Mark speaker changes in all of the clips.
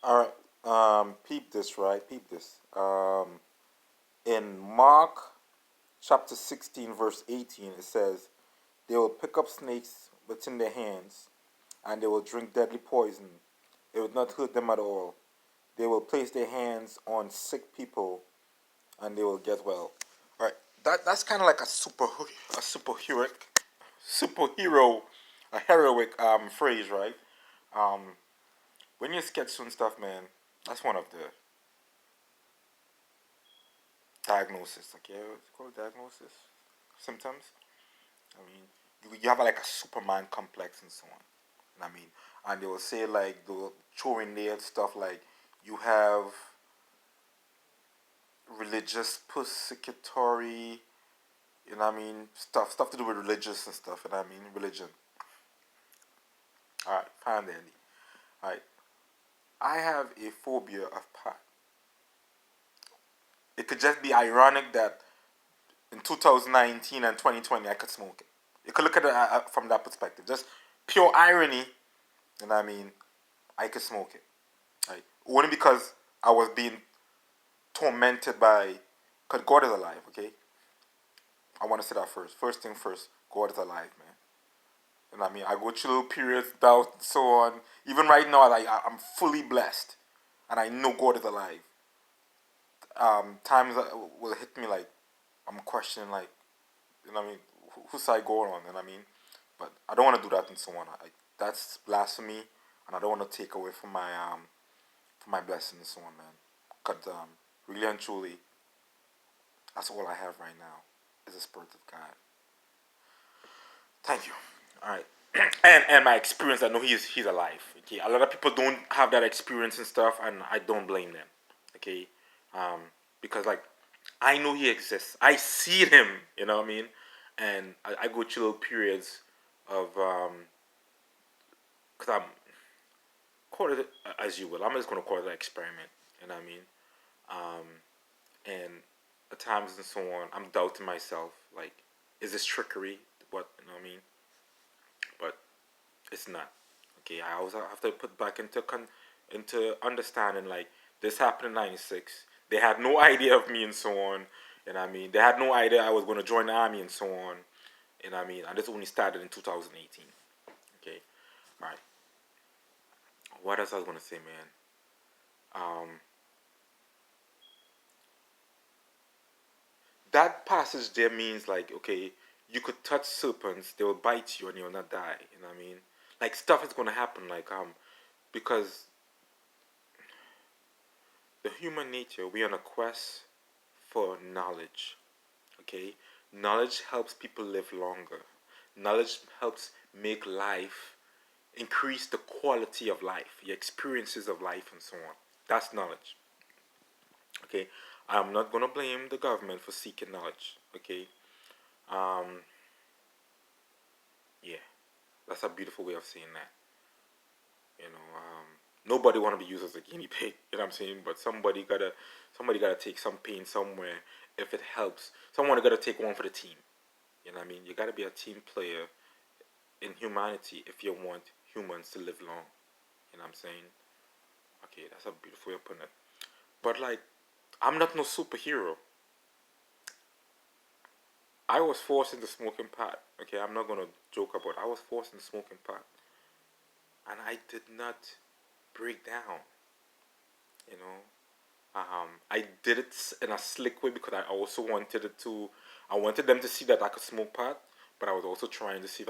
Speaker 1: All right. Peep this, right? Peep this. In Mark chapter 16, verse 18, it says, "They will pick up snakes within their hands, and they will drink deadly poison. It will not hurt them at all. They will place their hands on sick people, and they will get well." All right. That's kind of like superhero, a heroic phrase, right? Um, when you're sketching stuff, man, that's one of the diagnosis. Like, yeah, what's it called, diagnosis? Symptoms. I mean, you have like a Superman complex and so on. I mean, and they will say like they'll throw in there stuff like you have religious persecutory, you know what I mean, stuff to do with religious and stuff, you know what I mean, religion. All right, fine, Dandy. All right, I have a phobia of pot. It could just be ironic that in 2019 and 2020 I could smoke it. You could look at it from that perspective. Just pure irony, you know what I mean? I could smoke it. Right? Only because I was being tormented by, because God is alive, okay? I want to say that first. First thing first, God is alive, man. You know what I mean? I go through little periods, doubt, and so on. Even right now, I'm fully blessed. And I know God is alive. Times will hit me like, I'm questioning, like, you know what I mean? Whose side going on, you know what I mean? But I don't want to do that and so on. That's blasphemy, and I don't want to take away from my blessing and so on, man. Cause really and truly, that's all I have right now is the spirit of God. Thank you. All right. And my experience, I know he's alive. Okay, a lot of people don't have that experience and stuff, and I don't blame them. Okay, um, because like I know he exists. I see him. You know what I mean? And I go through little periods of because I'm call it as you will. I'm just gonna call it an experiment. You know what I mean? Um, and at times and so on, I'm doubting myself. Like, is this trickery? What you know what I mean? But it's not. Okay, I always have to put back into understanding like this happened in '96. They had no idea of me and so on. And I mean, they had no idea I was going to join the army and so on. And I mean, and this only started in 2018. Okay, all right. What else I was going to say, man? Um, that passage there means like, okay, you could touch serpents, they will bite you, and you'll not die. You know what I mean? Like stuff is going to happen, like because the human nature, we're on a quest for knowledge. Okay, knowledge helps people live longer. Knowledge helps make life increase the quality of life, the experiences of life, and so on. That's knowledge. Okay, I'm not gonna blame the government for seeking knowledge. Okay, um, yeah, that's a beautiful way of saying that. You know, nobody want to be used as a guinea pig. You know what I'm saying? But somebody gotta take some pain somewhere if it helps. Someone gotta take one for the team. You know what I mean? You gotta be a team player in humanity if you want humans to live long. You know what I'm saying? Okay, that's a beautiful way of putting it. But like, I'm not no superhero. I was forced into smoking pot. Okay, I'm not gonna joke about it. I was forced into smoking pot. And I did not break down, you know. I did it in a slick way because I also wanted it to. I wanted them to see that I could smoke pot, but I was also trying to see if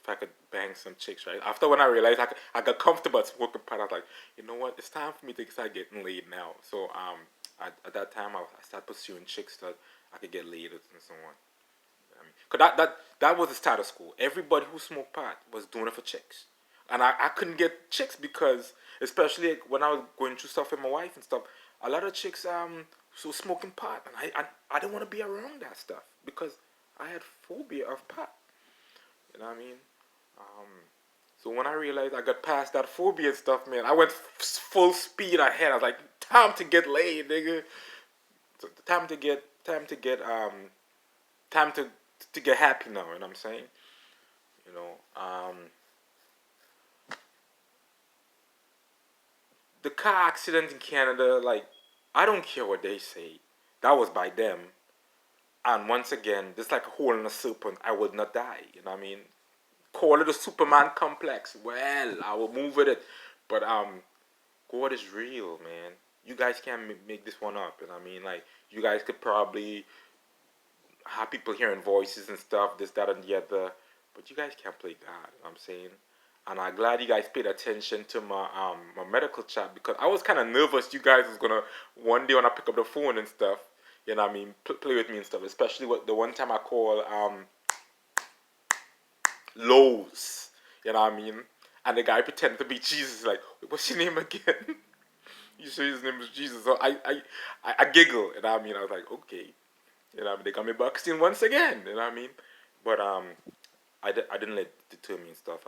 Speaker 1: I could bang some chicks. Right after when I realized I got comfortable at smoking pot, I was like, you know what, it's time for me to start getting laid now. So at that time I started pursuing chicks that I could get laid with and so on. I mean, cause that was the status quo. Everybody who smoked pot was doing it for chicks, and I couldn't get chicks because, especially like, when I was going through stuff with my wife and stuff, a lot of chicks so smoking pot, and I didn't want to be around that stuff because I had phobia of pot. You know what I mean? Um, so when I realized I got past that phobia and stuff, man, I went full speed ahead. I was like, time to get laid, nigga. So, time to get happy now. You know what I'm saying? You know, the car accident in Canada, like, I don't care what they say. That was by them. And once again, just like a hole in a serpent, I would not die. You know what I mean? Call it a Superman complex. Well, I will move with it. But God is real, man. You guys can't make this one up. You know what I mean? Like, you guys could probably have people hearing voices and stuff, this, that, and the other. But you guys can't play God. You know what I'm saying? And I'm glad you guys paid attention to my medical chat, because I was kind of nervous you guys was gonna one day when I pick up the phone and stuff, you know what I mean, play with me and stuff. Especially what the one time I call Lowe's, you know what I mean, and the guy pretended to be Jesus, like, what's your name again? You say his name is Jesus. So I giggle, you know what I mean. I was like, okay, you know what I mean. They got me boxing once again, you know what I mean. But I didn't let it deter me and stuff.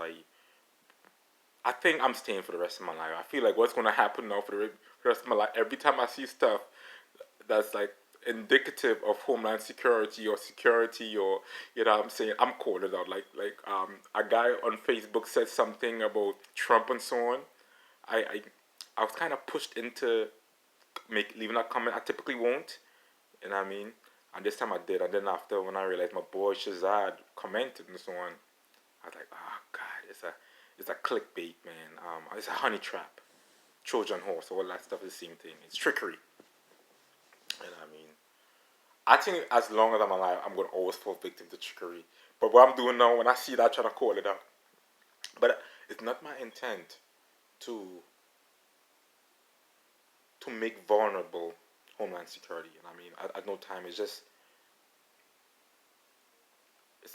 Speaker 1: I think I'm staying for the rest of my life. I feel like what's going to happen now for the rest of my life, every time I see stuff that's like indicative of homeland security or security, or, you know what I'm saying, I'm calling it out. Like a guy on Facebook said something about Trump and so on. I I was kind of pushed into leaving a comment. I typically won't, you know what I mean? And this time I did. And then after, when I realized my boy Shazad commented and so on, I was like, oh God, it's a clickbait, man. It's a honey trap, Trojan horse, all that stuff is the same thing. It's trickery. And I mean, I think as long as I'm alive, I'm gonna always fall victim to trickery. But what I'm doing now, when I see that, I'm trying to call it out. But it's not my intent to make vulnerable homeland security. And I mean, at no time, it's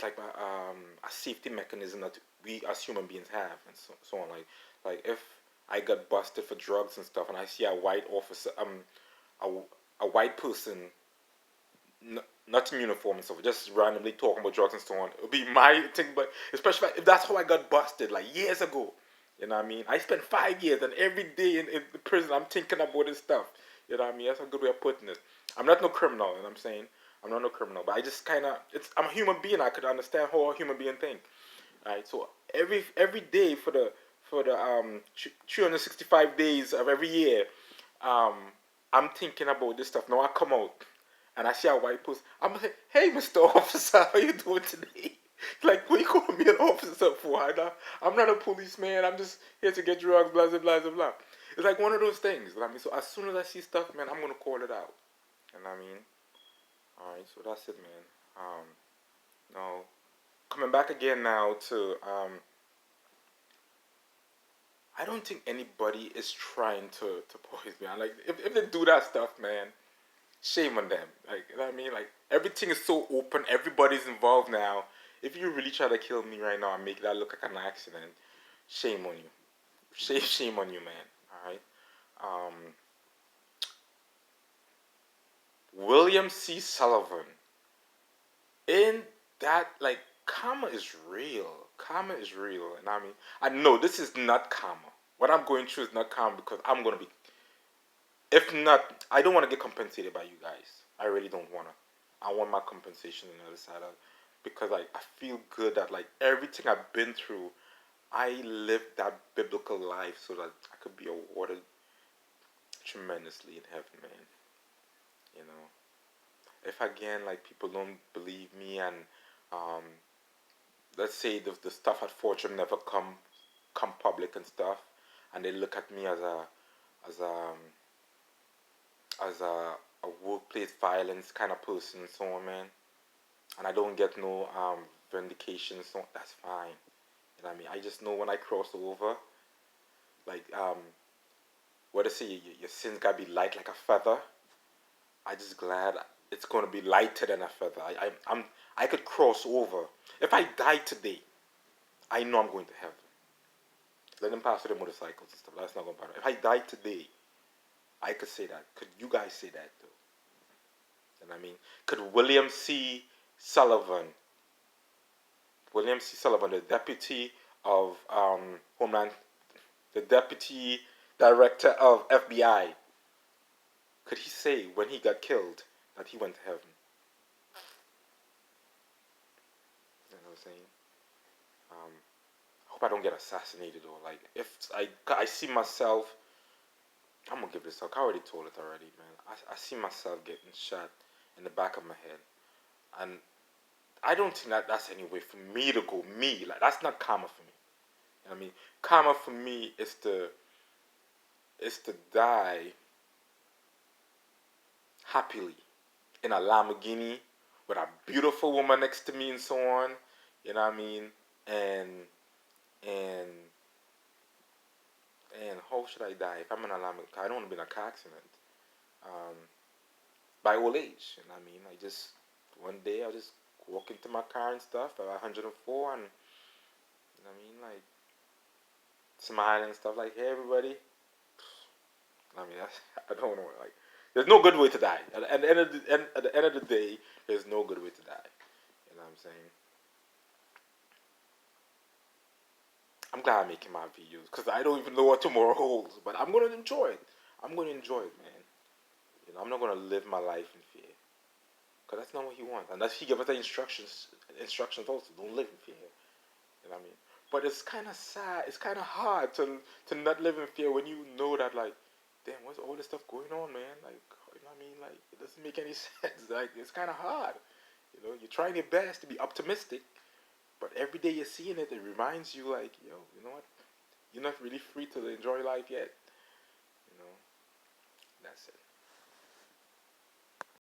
Speaker 1: like a safety mechanism that we as human beings have, and so on. Like if I got busted for drugs and stuff, and I see a white officer, a white person, not in uniform and stuff, just randomly talking about drugs and so on, it would be my thing. But especially if that's how I got busted, like years ago. You know what I mean? I spent 5 years, and every day in the prison, I'm thinking about this stuff. You know what I mean? That's a good way of putting it. I'm not no criminal, you know what I'm saying? I'm not no criminal, but I just kind of, I'm a human being. I could understand how a human being think. Right? So every day for the 365 days of every year, um, I'm thinking about this stuff. Now I come out and I see a white person. I'm like, hey, Mr. Officer, how you doing today? Like, what you calling me an officer for? I'm not a policeman. I'm just here to get drugs, blah, blah, blah, blah, blah. It's like one of those things. I mean, so as soon as I see stuff, man, I'm going to call it out. And I mean, all right, so that's it, man. Now, coming back again now to, I don't think anybody is trying to poison me. Like, if they do that stuff, man, shame on them. Like, you know what I mean? Like, everything is so open. Everybody's involved now. If you really try to kill me right now and make that look like an accident, shame on you. Shame on you, man. All right. Um, William C. Sullivan. In that, like, karma is real. Karma is real. And I mean, I know this is not karma. What I'm going through is not karma, because I'm going to be, if not, I don't want to get compensated by you guys. I really don't want to. I want my compensation on the other side of it, because like I feel good that like everything I've been through, I lived that biblical life so that I could be awarded tremendously in heaven, man. You know, if again like people don't believe me, and um, let's say the stuff at Fortune never come public and stuff, and they look at me as a as a workplace violence kind of person, so on, man, and I don't get no vindication, so that's fine. You know what I mean? I just know when I cross over, like what I say, your sins gotta be light like a feather. I just glad it's gonna be lighter than a feather. I could cross over. If I die today, I know I'm going to heaven. Let them pass with the motorcycles and stuff. That's not gonna bother. If I die today, I could say that. Could you guys say that though? You know what I mean? Could William C. Sullivan, the deputy of Homeland, the deputy director of FBI, could he say when he got killed that he went to heaven? You know what I'm saying? I hope I don't get assassinated, or like if I see myself I'm gonna give this up. I already told it already, man. I see myself getting shot in the back of my head, and I don't think that that's any way for me to go. Me, like that's not karma for me. You know what I mean, karma for me is to die happily in a Lamborghini with a beautiful woman next to me and so on. You know what I mean? And and and how should I die if I'm in a Lamborghini? I don't want to be in a car accident. Um, by old age, you know what I mean? I just one day I'll just walk into my car and stuff at 104, and you know what I mean, like smiling and stuff like, hey everybody. I mean, I don't know, like there's no good way to die. At the end of at the end of the day, there's no good way to die. You know what I'm saying? I'm glad I'm making my videos because I don't even know what tomorrow holds, but I'm gonna enjoy it. I'm gonna enjoy it, man. You know, I'm not gonna live my life in fear because that's not what he wants. Unless he gives us the instructions also. Don't live in fear. You know what I mean? But it's kind of sad. It's kind of hard to not live in fear when you know that like, damn, what's all this stuff going on, man? Like, you know what I mean? Like, it doesn't make any sense. Like, it's kind of hard. You know, you're trying your best to be optimistic, but every day you're seeing it, it reminds you like, yo, you know what? You're not really free to enjoy life yet. You know, that's it.